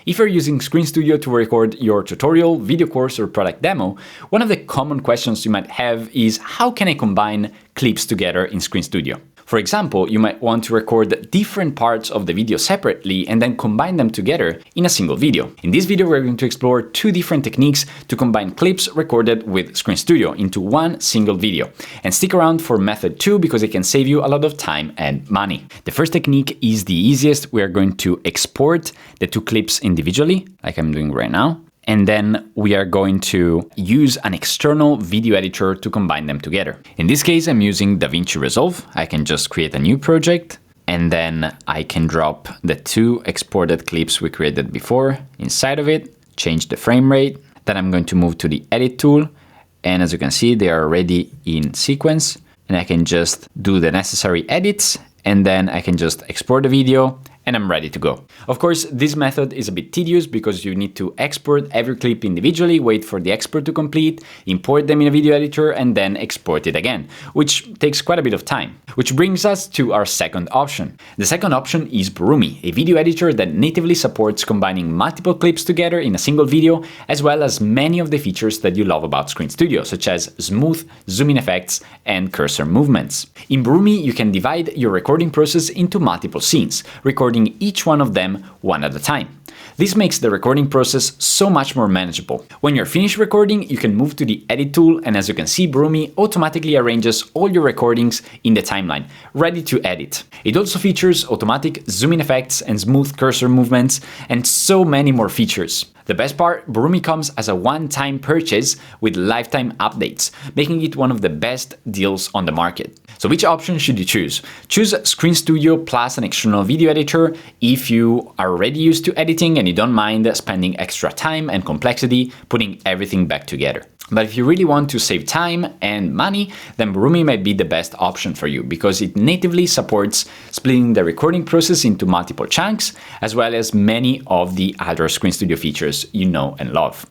If you're using Screen Studio to record your tutorial, video course, or product demo, one of the common questions you might have is how can I combine clips together in Screen Studio? For example, you might want to record different parts of the video separately and then combine them together in a single video. In this video, we're going to explore two different techniques to combine clips recorded with Screen Studio into one single video. And stick around for method 2 because it can save you a lot of time and money. The first technique is the easiest. We are going to export the two clips individually, like I'm doing right now. And then we are going to use an external video editor to combine them together. In this case, I'm using DaVinci Resolve. I can just create a new project and then I can drop the two exported clips we created before inside of it, change the frame rate. Then I'm going to move to the edit tool. And as you can see, they are already in sequence and I can just do the necessary edits and then I can just export the video and I'm ready to go. Of course, this method is a bit tedious because you need to export every clip individually, wait for the export to complete, import them in a video editor, and then export it again, which takes quite a bit of time. Which brings us to our second option. The second option is Borumi, a video editor that natively supports combining multiple clips together in a single video, as well as many of the features that you love about Screen Studio, such as smooth zoom-in effects and cursor movements. In Borumi, you can divide your recording process into multiple scenes, recording each one of them one at a time. This makes the recording process so much more manageable. When you're finished recording, you can move to the edit tool and as you can see, Borumi automatically arranges all your recordings in the timeline, ready to edit. It also features automatic zoom-in effects and smooth cursor movements and so many more features. The best part, Borumi comes as a one-time purchase with lifetime updates, making it one of the best deals on the market. So which option should you choose? Choose Screen Studio plus an external video editor if you are already used to editing and you don't mind spending extra time and complexity putting everything back together. But if you really want to save time and money, then Borumi might be the best option for you because it natively supports splitting the recording process into multiple chunks, as well as many of the other Screen Studio features you know and love.